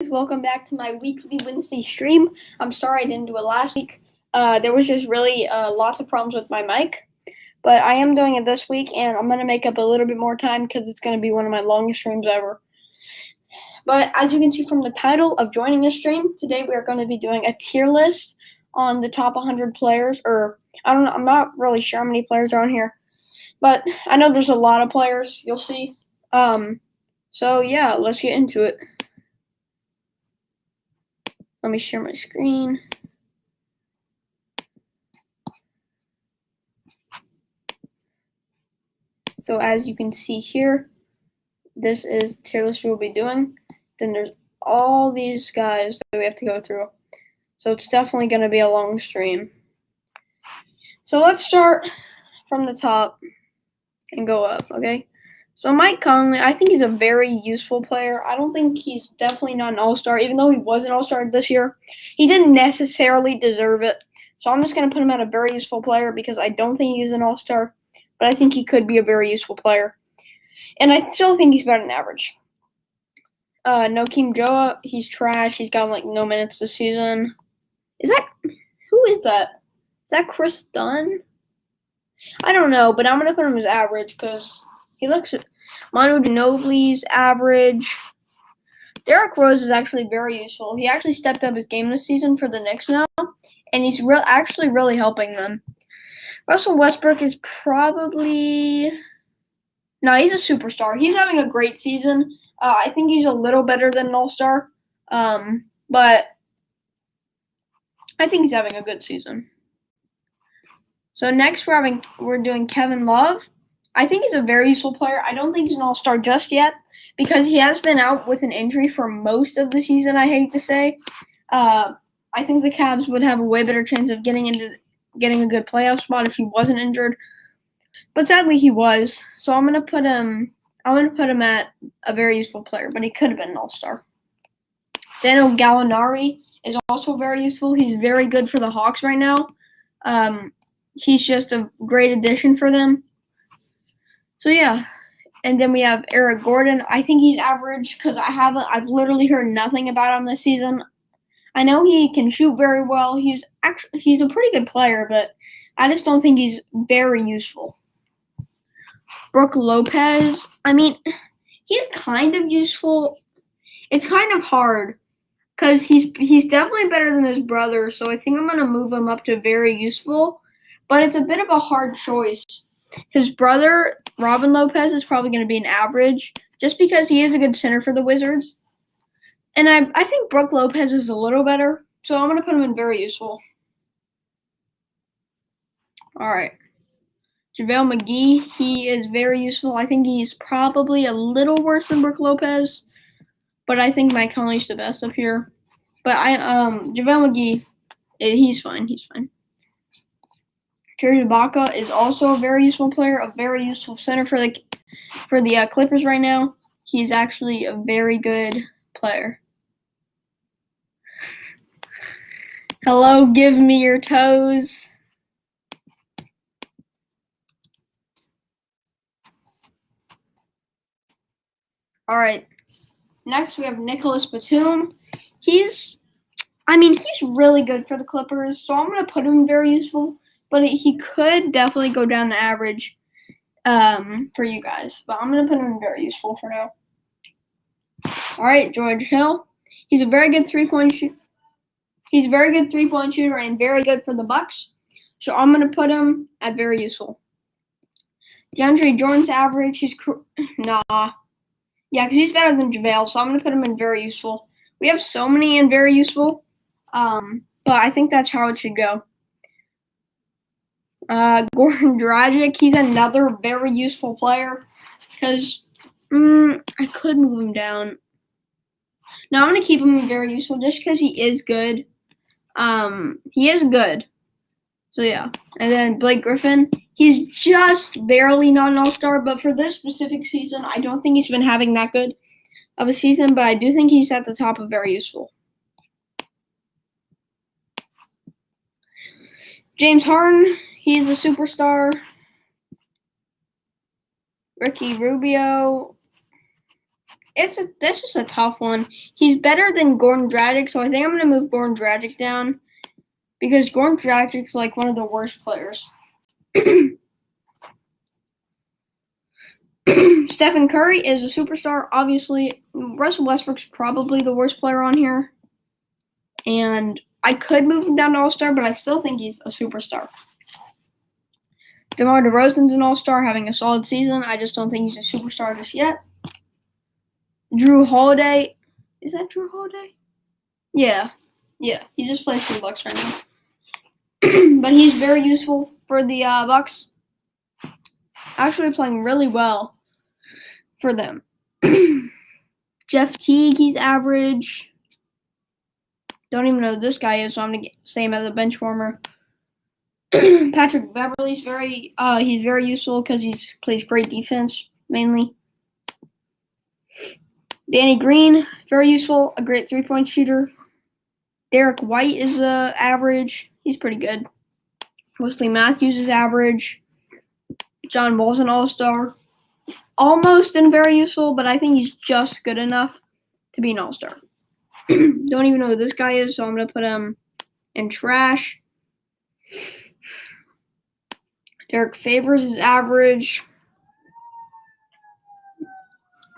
Welcome back to my weekly Wednesday stream. I'm sorry I didn't do it last week. There was just really lots of problems with my mic, but I am doing it this week, and I'm going to make up a little bit more time because it's going to be one of my longest streams ever. But as you can see from the title of joining this stream, today we are going to be doing a tier list on the top 100 players, or I don't know, I'm not really sure how many players are on here, but I know there's a lot of players, you'll see. So yeah, let's get into it. Let me share my screen. So as you can see here, this is the tier list we'll be doing. Then there's all these guys that we have to go through. So it's definitely going to be a long stream. So let's start from the top and go up, okay? So Mike Conley, I think he's a very useful player. I don't think he's definitely not an all-star, even though he was an all-star this year. He didn't necessarily deserve it. So I'm just going to put him at a very useful player because I don't think he's an all-star, but I think he could be a very useful player. And I still think he's better than average. Nokeem Joa, he's trash. He's got like no minutes this season. Who is that? Is that Chris Dunn? I don't know, but I'm going to put him as average because he looks Manu Ginobili's average. Derrick Rose is actually very useful. He actually stepped up his game this season for the Knicks now, and he's actually really helping them. Russell Westbrook is probably – no, he's a superstar. He's having a great season. I think he's a little better than an all-star, but I think he's having a good season. So next we're doing Kevin Love. I think he's a very useful player. I don't think he's an all-star just yet because he has been out with an injury for most of the season, I hate to say. I think the Cavs would have a way better chance of getting a good playoff spot if he wasn't injured. But sadly he was. So I'm gonna put him at a very useful player, but he could have been an all-star. Danilo Gallinari is also very useful. He's very good for the Hawks right now. He's just a great addition for them. So yeah, and then we have Eric Gordon. I think he's average because I've literally heard nothing about him this season. I know he can shoot very well. He's a pretty good player, but I just don't think he's very useful. Brook Lopez. I mean, he's kind of useful. It's kind of hard because he's definitely better than his brother. So I think I'm gonna move him up to very useful. But it's a bit of a hard choice. His brother, Robin Lopez, is probably going to be an average just because he is a good center for the Wizards. And I think Brook Lopez is a little better, so I'm going to put him in very useful. All right. JaVale McGee, he is very useful. I think he's probably a little worse than Brook Lopez, but I think Mike Conley's the best up here. But JaVale McGee, he's fine. He's fine. Serge Ibaka is also a very useful player, a very useful center for the Clippers right now. He's actually a very good player. Hello, give me your toes. All right. Next, we have Nicholas Batum. He's really good for the Clippers, so I'm going to put him in very useful. But he could definitely go down to average for you guys. But I'm going to put him in very useful for now. All right, George Hill. He's a very good three-point shooter. He's a very good three-point shooter and very good for the Bucks. So I'm going to put him at very useful. DeAndre Jordan's average. Yeah, because he's better than JaVale. So I'm going to put him in very useful. We have so many in very useful. But I think that's how it should go. Goran Dragic, he's another very useful player because I could move him down. No, I'm going to keep him very useful just because he is good. He is good. So, yeah. And then Blake Griffin, he's just barely not an all-star, but for this specific season, I don't think he's been having that good of a season, but I do think he's at the top of very useful. James Harden, he's a superstar. Ricky Rubio This is a tough one. He's better than Goran Dragic, so I think I'm gonna move Goran Dragic down because Goran Dragic's like one of the worst players. Stephen Curry is a superstar. Obviously, Russell Westbrook's probably the worst player on here, and I could move him down to All-Star, but I still think he's a superstar. DeMar DeRozan's an All-Star, having a solid season. I just don't think he's a superstar just yet. Drew Holiday. Is that Drew Holiday? Yeah. He just plays for the Bucks right now. But he's very useful for the Bucks. Actually playing really well for them. Jeff Teague, he's average. Don't even know who this guy is, so I'm going to say him as a bench warmer. Patrick Beverley's he's very useful because he plays great defense, mainly. Danny Green, very useful, a great three-point shooter. Derek White is average. He's pretty good. Wesley Matthews is average. John Wall's an all-star. Almost and very useful, but I think he's just good enough to be an all-star. Don't even know who this guy is, so I'm going to put him in trash. Derek Favors is average.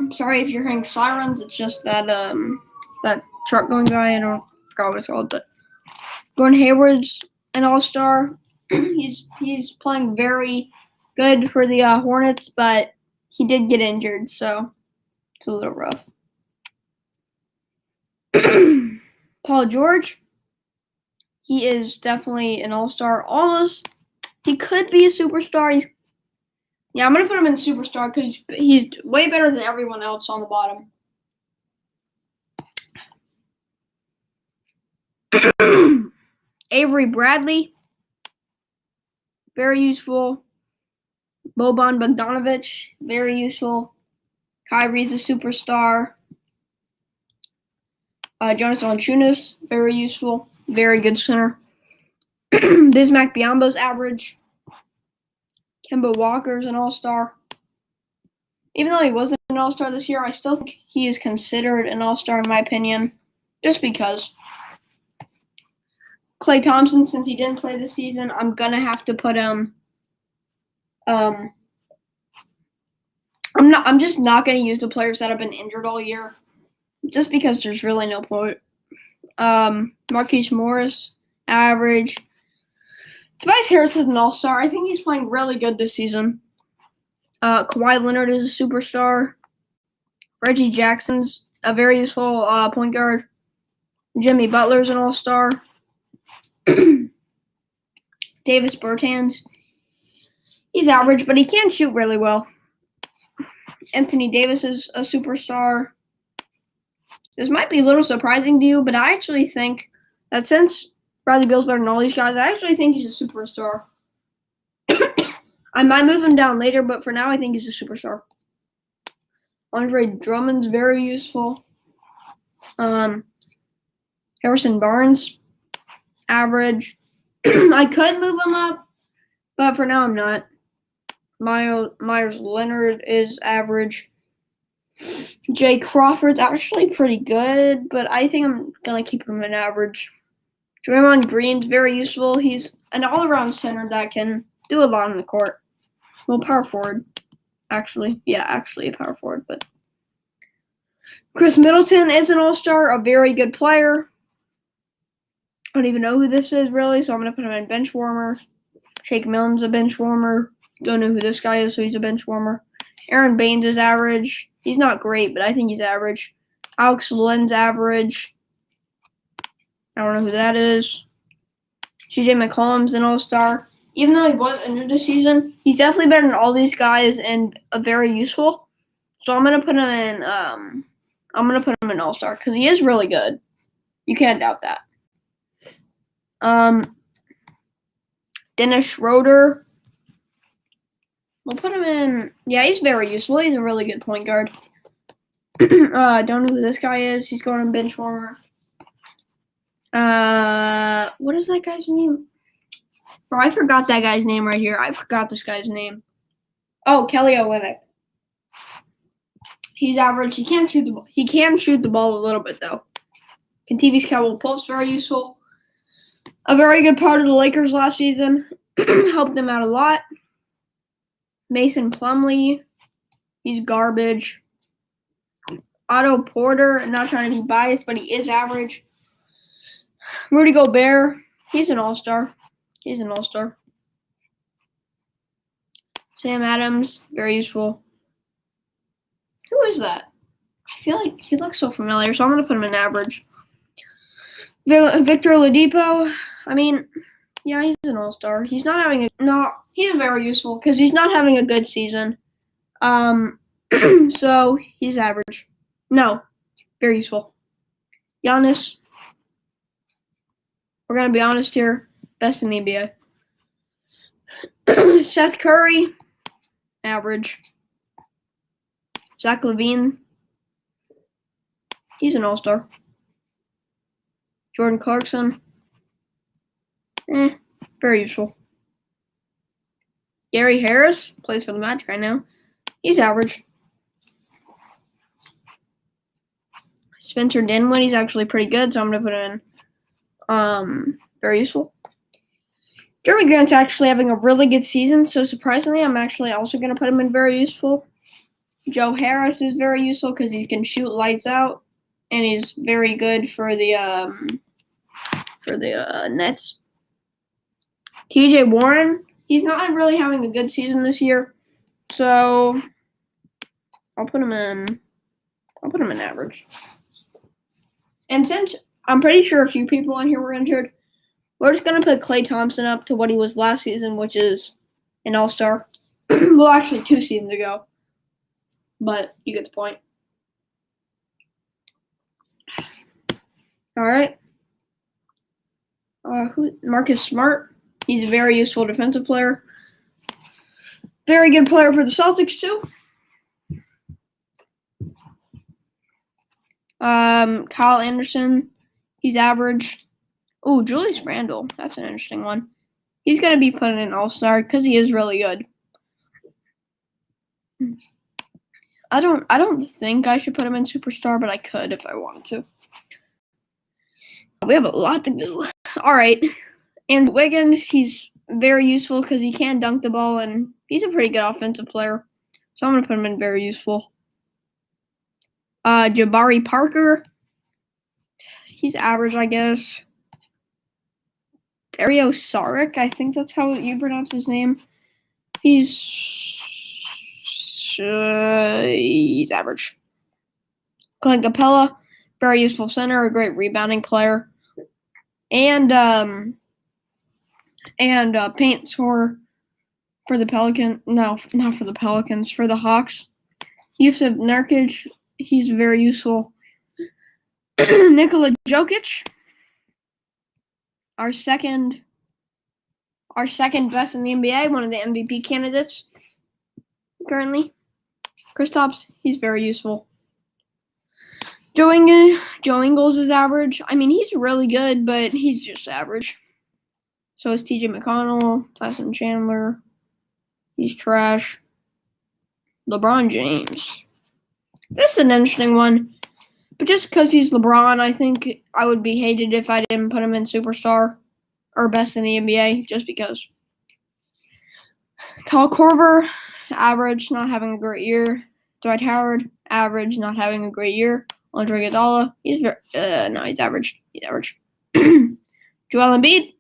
I'm sorry if you're hearing sirens. It's just that that truck going by. I forgot what it's called, but Gordon Hayward's an all-star. He's playing very good for the Hornets, but he did get injured, so it's a little rough. Paul George, he is definitely an all-star. Almost, he could be a superstar. I'm going to put him in superstar because he's way better than everyone else on the bottom. Avery Bradley, very useful. Boban Bogdanovic, very useful. Kyrie's a superstar. Jonas Valanciunas, very useful. Very good center. Bismack Biyombo's average. Kemba Walker's an all-star. Even though he wasn't an all-star this year, I still think he is considered an all-star in my opinion, just because. Klay Thompson, since he didn't play this season, I'm going to have to put him I'm just not going to use the players that have been injured all year, just because there's really no point. Marquise Morris, average. Tobias Harris is an all-star. I think he's playing really good this season. Kawhi Leonard is a superstar. Reggie Jackson's a very useful point guard. Jimmy Butler's an all-star. Davis Bertans, he's average, but he can shoot really well. Anthony Davis is a superstar. This might be a little surprising to you, but I actually think that since Bradley Beal's better than all these guys, I actually think he's a superstar. I might move him down later, but for now I think he's a superstar. Andre Drummond's very useful. Harrison Barnes, average. I could move him up, but for now I'm not. Myers Leonard is average. Jay Crawford's actually pretty good, but I think I'm going to keep him at average. Draymond Green's very useful. He's an all-around center that can do a lot on the court. Well, power forward, actually. Yeah, actually a power forward. But Chris Middleton is an all-star, a very good player. I don't even know who this is, really, so I'm going to put him in bench warmer. Shake Milton's a bench warmer. Don't know who this guy is, so he's a bench warmer. Aaron Baines is average. He's not great, but I think he's average. Alex Len's average. I don't know who that is. CJ McCollum's an all-star. Even though he was injured this season, he's definitely better than all these guys and very useful. So I'm gonna put him in. All-star because he is really good. You can't doubt that. Dennis Schroeder. We'll put him in. Yeah, he's very useful. He's a really good point guard. Don't know who this guy is. He's going on bench warmer. What is that guy's name? Oh, I forgot that guy's name right here. I forgot this guy's name. Oh, Kelly Olynyk. He's average. He can shoot the ball. He can shoot the ball a little bit though. Kentavious Caldwell-Pope's very useful. A very good part of the Lakers last season. Helped them out a lot. Mason Plumlee, he's garbage. Otto Porter, not trying to be biased, but he is average. Rudy Gobert, he's an all-star. He's an all-star. Sam Adams, very useful. Who is that? I feel like he looks so familiar, so I'm going to put him in average. Victor Oladipo, I mean, yeah, he's an all-star. He's not having he's very useful because he's not having a good season. So he's average. No, very useful. Giannis, we're going to be honest here, best in the NBA. Seth Curry, average. Zach LaVine, he's an all-star. Jordan Clarkson, very useful. Gary Harris plays for the Magic right now. He's average. Spencer Dinwiddie, he's actually pretty good, so I'm going to put him in very useful. Jeremy Grant's actually having a really good season, so surprisingly, I'm actually also going to put him in very useful. Joe Harris is very useful because he can shoot lights out, and he's very good for the Nets. TJ Warren, he's not really having a good season this year, so I'll put him in average. And since I'm pretty sure a few people on here were injured, we're just going to put Klay Thompson up to what he was last season, which is an all-star. Well, actually 2 seasons ago. But you get the point. All right. Marcus Smart. He's a very useful defensive player. Very good player for the Celtics, too. Kyle Anderson. He's average. Ooh, Julius Randle. That's an interesting one. He's going to be put in all-star because he is really good. I don't think I should put him in superstar, but I could if I wanted to. We have a lot to do. All right. And Wiggins, he's very useful because he can dunk the ball, and he's a pretty good offensive player. So I'm going to put him in very useful. Jabari Parker, he's average, I guess. Dario Saric, I think that's how you pronounce his name. He's average. Clint Capella, very useful center, a great rebounding player, and paint scorer for the Pelicans. No, not for the Pelicans, for the Hawks. Yusuf Nurkic, he's very useful. Nikola Jokic, our second best in the NBA, one of the MVP candidates currently. Kristaps, he's very useful. Joe Ingles is average. I mean, he's really good, but he's just average. So is TJ McConnell, Tyson Chandler. He's trash. LeBron James. This is an interesting one. But just because he's LeBron, I think I would be hated if I didn't put him in superstar or best in the NBA, just because. Kyle Korver, average, not having a great year. Dwight Howard, average, not having a great year. Andre Iguodala, he's average. He's average. Joel Embiid,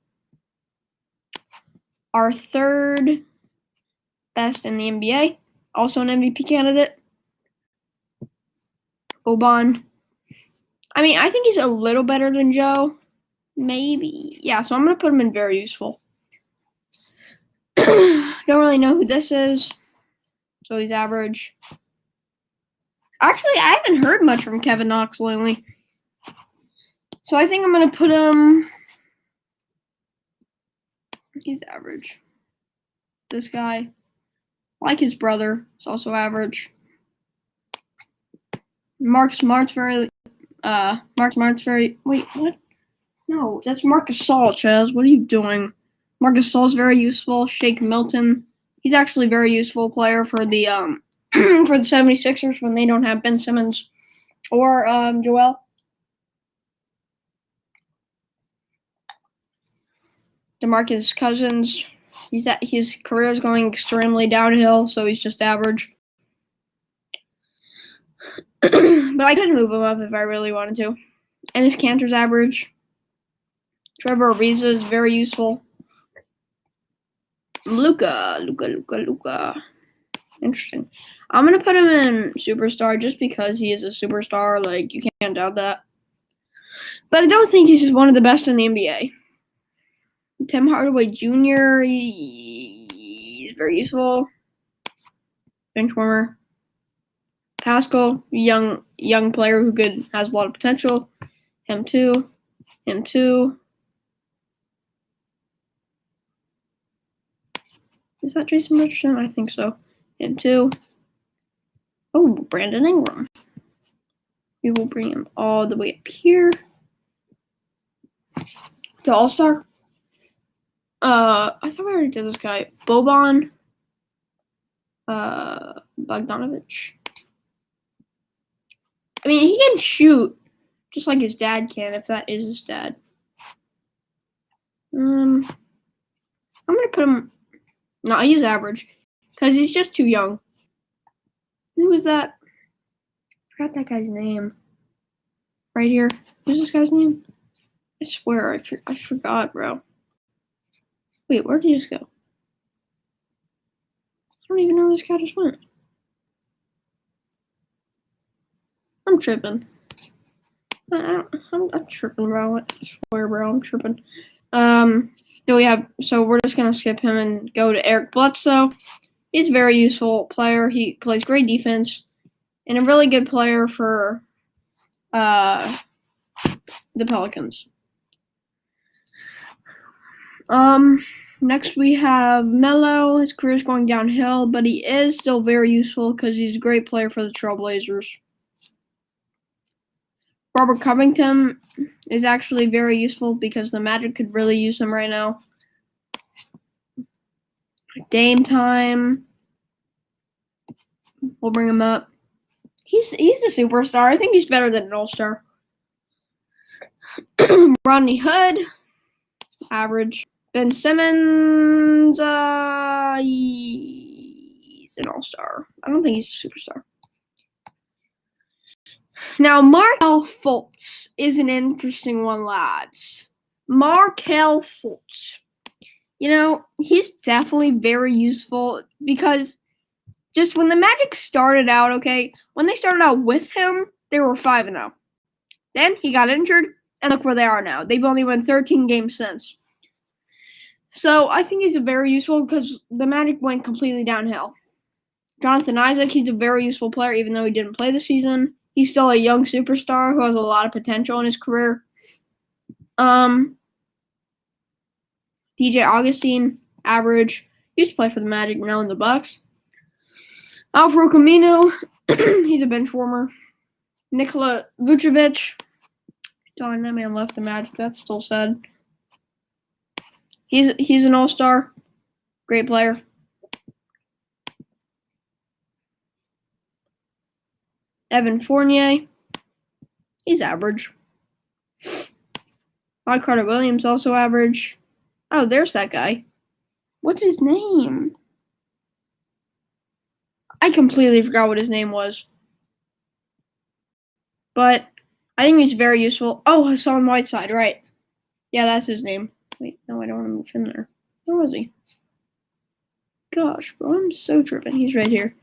our third best in the NBA, also an MVP candidate. Boban. I mean, I think he's a little better than Joe. Maybe. Yeah, so I'm going to put him in very useful. Don't really know who this is. So he's average. Actually, I haven't heard much from Kevin Knox lately. So I think I'm going to put him. He's average. This guy, like his brother, is also average. Mark Smart's very. Wait, what? No, that's Marcus Gasol, Chaz. What are you doing? Marcus Gasol's very useful. Shake Milton. He's actually a very useful player for the for the 76ers when they don't have Ben Simmons or Joel. DeMarcus Cousins, his career is going extremely downhill, so he's just average. But I could move him up if I really wanted to. And his Cantor's average. Trevor Ariza is very useful. Luka. Interesting. I'm going to put him in Superstar just because he is a superstar. Like, you can't doubt that. But I don't think he's just one of the best in the NBA. Tim Hardaway Jr., he's very useful. Bench warmer. Pascal, young player who has a lot of potential. Him too. Is that Jason Richardson? I think so. Him too. Oh, Brandon Ingram. We will bring him all the way up here to All-Star. I thought we already did this guy. Boban. Bogdanovich. I mean, he can shoot just like his dad can, if that is his dad. I'm going to put him... No, he's average. Because he's just too young. Who was that? I forgot that guy's name. Right here. Who's this guy's name? I swear, I forgot, bro. Wait, where did he just go? I don't even know where this guy just went. I'm tripping. I'm tripping, bro. I swear, bro, I'm tripping. So we're just gonna skip him and go to Eric Bledsoe. He's a very useful player. He plays great defense and a really good player for the Pelicans. Next we have Melo. His career is going downhill, but he is still very useful because he's a great player for the Trailblazers. Robert Covington is actually very useful because the Magic could really use him right now. Dame time. We'll bring him up. He's a superstar. I think he's better than an all-star. Rodney Hood, average. Ben Simmons, he's an all-star. I don't think he's a superstar. Now, Markelle Fultz is an interesting one, lads. Markelle Fultz. You know, he's definitely very useful because just when the Magic started out, okay, when they started out with him, they were 5-0. Then he got injured, and look where they are now. They've only won 13 games since. So I think he's very useful because the Magic went completely downhill. Jonathan Isaac, he's a very useful player, even though he didn't play this season. He's still a young superstar who has a lot of potential in his career. DJ Augustine, average. Used to play for the Magic, now in the Bucks. Al-Farouq Aminu, he's a bench warmer. Nikola Vucevic. Darn, that man left the Magic. That's still sad. He's an all-star. Great player. Evan Fournier. He's average. Carter Williams also average. Oh, there's that guy. What's his name? I completely forgot what his name was. But I think he's very useful. Oh, Hassan Whiteside, right. Yeah, that's his name. Wait, no, I don't want to move him there. Where was he? Gosh, bro, I'm so tripping. He's right here.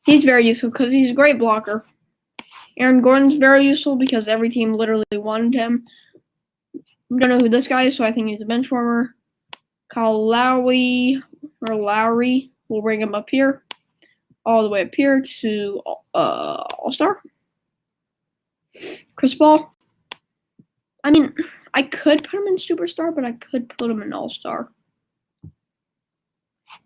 He's very useful because he's a great blocker. Aaron Gordon's very useful because every team literally wanted him. I don't know who this guy is, so I think he's a bench warmer. Kyle Lowry, we'll bring him up here. All the way up here to All-Star. Chris Paul. I mean, I could put him in Superstar, but I could put him in All-Star.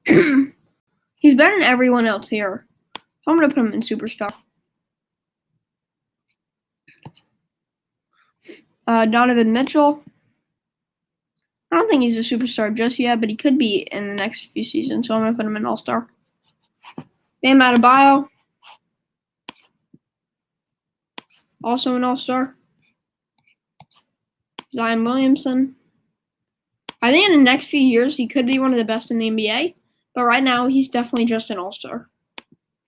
He's better than everyone else here. So I'm going to put him in Superstar. Donovan Mitchell. I don't think he's a superstar just yet, but he could be in the next few seasons, so I'm going to put him in All-Star. Bam Adebayo. also an all-star. Zion Williamson. I think in the next few years he could be one of the best in the NBA, but right now he's definitely just an all-star.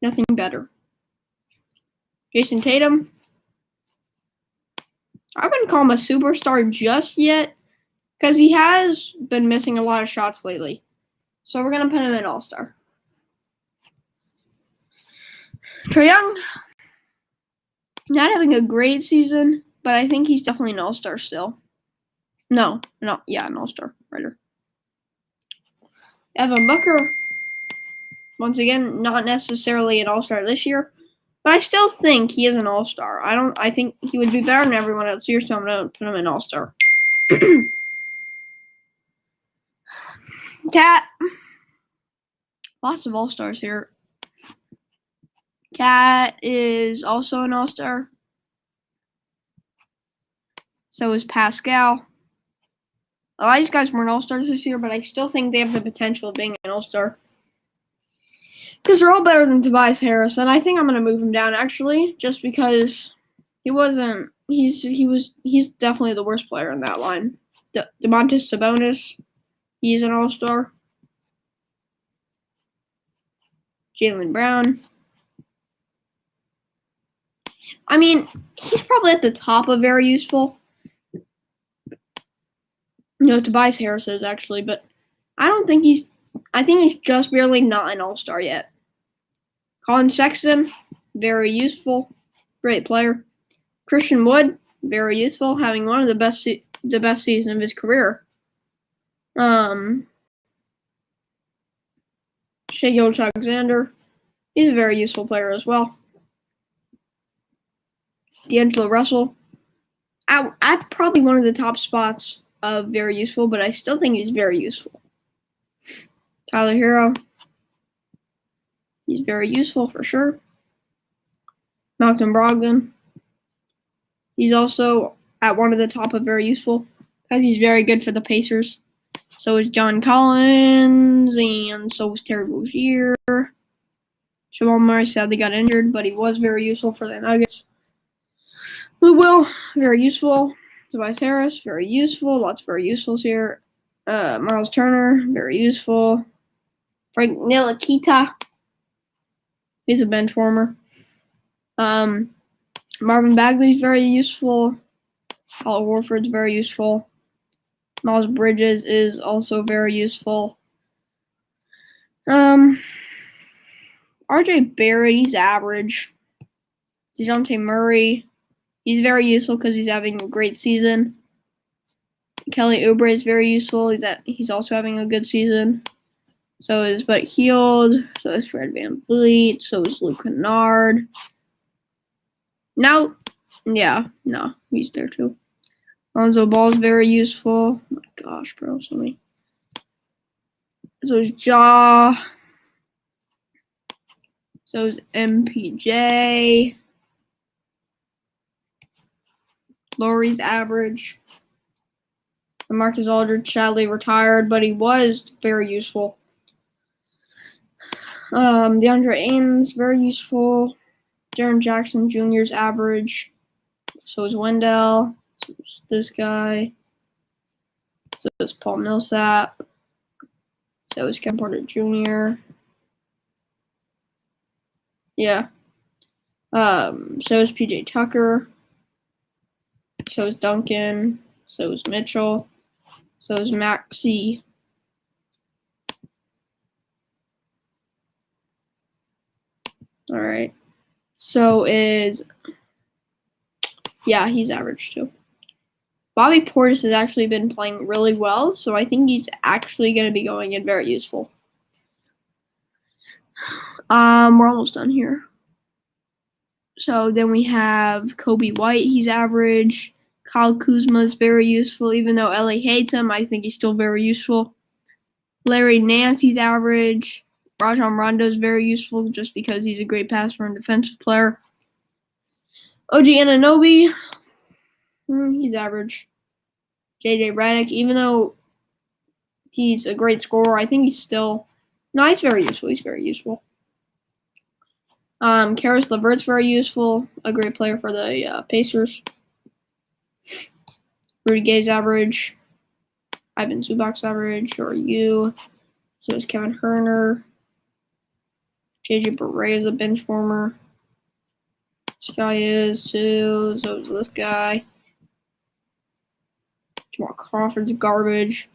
Nothing better. Jason Tatum. I wouldn't call him a superstar just yet because he has been missing a lot of shots lately. So we're going to put him in all-star. Trae Young. Not having a great season, but I think he's definitely an all-star still. Yeah, an all-star writer. Evan Booker, once again, not necessarily an all-star this year, but I still think he is an all-star. I think he would be better than everyone else here, so I'm going to put him in all-star. Cat. Lots of all-stars here. Cat is also an all-star. So is Pascal. A lot of these guys weren't all-stars this year, but I still think they have the potential of being an all-star. Because they're all better than Tobias Harris, and I think I'm going to move him down, actually, just because he's definitely the worst player in that line. Domantas Sabonis, he's an all-star. Jaylen Brown. I mean, he's probably at the top of very useful. No, Tobias Harris is actually, but I think he's just barely not an all-star yet. Colin Sexton, very useful, great player. Christian Wood, very useful, having one of the best season of his career. Shai Gilgeous-Alexander, he's a very useful player as well. D'Angelo Russell, at probably one of the top spots of very useful, but I still think he's very useful. Tyler Hero, he's very useful for sure. Malcolm Brogdon, he's also at one of the top of very useful because he's very good for the Pacers. So is John Collins, and so is Terry Rozier. Jamal Murray sadly got injured, but he was very useful for the Nuggets. Lou Will, very useful. Tobias Harris, very useful. Lots of very usefuls here. Miles Turner, very useful. Frank Ntilikina, he's a bench warmer. Marvin Bagley's very useful. Al Horford's very useful. Miles Bridges is also very useful. RJ Barrett, he's average. DeJounte Murray, he's very useful because he's having a great season. Kelly Oubre is very useful. He's also having a good season. So is Buddy Hield. So is Fred VanVleet. So is Luke Kennard. He's there too. Lonzo Ball's very useful. Oh my gosh, bro, so many. So is Ja. So is MPJ. Laurie's average. Marcus Aldridge sadly retired, but he was very useful. DeAndre Ayton's very useful. Jaren Jackson Jr.'s average. So is Wendell. So is this guy. So is Paul Millsap. So is Kevin Porter Jr. Yeah. So is PJ Tucker. So is Duncan. So is Mitchell. So is Maxey. All right. So is, he's average too. Bobby Portis has actually been playing really well, so I think he's actually going to be going in very useful. We're almost done here. So then we have Kobe White, he's average. Kyle Kuzma is very useful, even though LA hates him, I think he's still very useful. Larry Nance, he's average. Rajon Rondo is very useful just because he's a great passer and defensive player. OG Anunoby, he's average. JJ Redick, even though he's a great scorer, I think he's very useful. He's very useful. Karis LeVert's very useful, a great player for the Pacers. Rudy Gay's average. Ivan Zubac's average, or you. So is Kevin Herner. JJ Barea is a bench warmer. This guy is too. So is this guy. Jamal Crawford's garbage.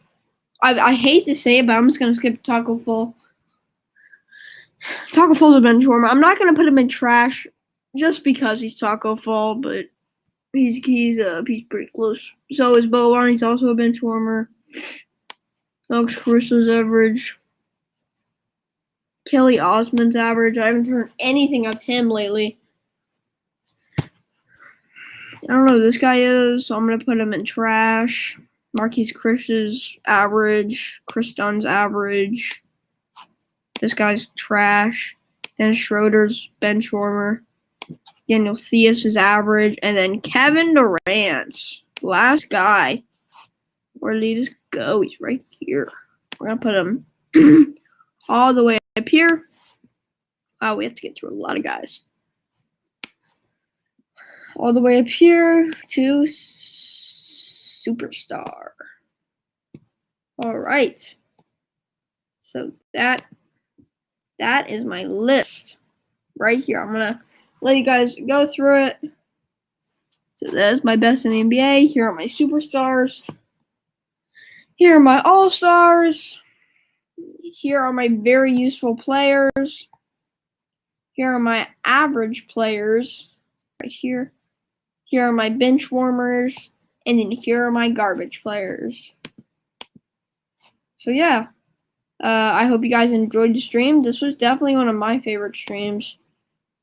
I hate to say it, but I'm just going to skip Taco Fall. Taco Fall's a bench warmer. I'm not going to put him in trash just because he's Taco Fall, but he's pretty close. So is Bowen. He's also a bench warmer. Alex Caruso's average. Kelly Osmond's average. I haven't heard anything of him lately. I don't know who this guy is, so I'm going to put him in trash. Marquise Chris's average. Chris Dunn's average. This guy's trash. Dennis Schroeder's bench warmer. Daniel Theus is average. And then Kevin Durant. Last guy. Where did he just go? He's right here. We're going to put him all the way up here. Oh, we have to get through a lot of guys. All the way up here to Superstar. All right. So that is my list right here. I'm going to let you guys go through it. So that's my best in the NBA. Here are my superstars. Here are my all-stars. Here are my very useful players. Here are my average players. Right here. Here are my bench warmers. And then here are my garbage players. So yeah. I hope you guys enjoyed the stream. This was definitely one of my favorite streams.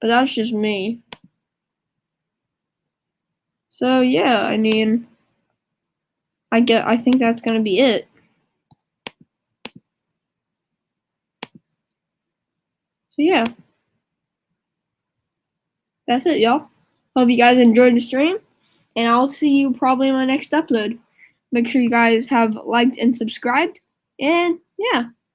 But that's just me. So yeah, I mean, I think that's gonna be it. So yeah. That's it, y'all. Hope you guys enjoyed the stream. And I'll see you probably in my next upload. Make sure you guys have liked and subscribed. And yeah.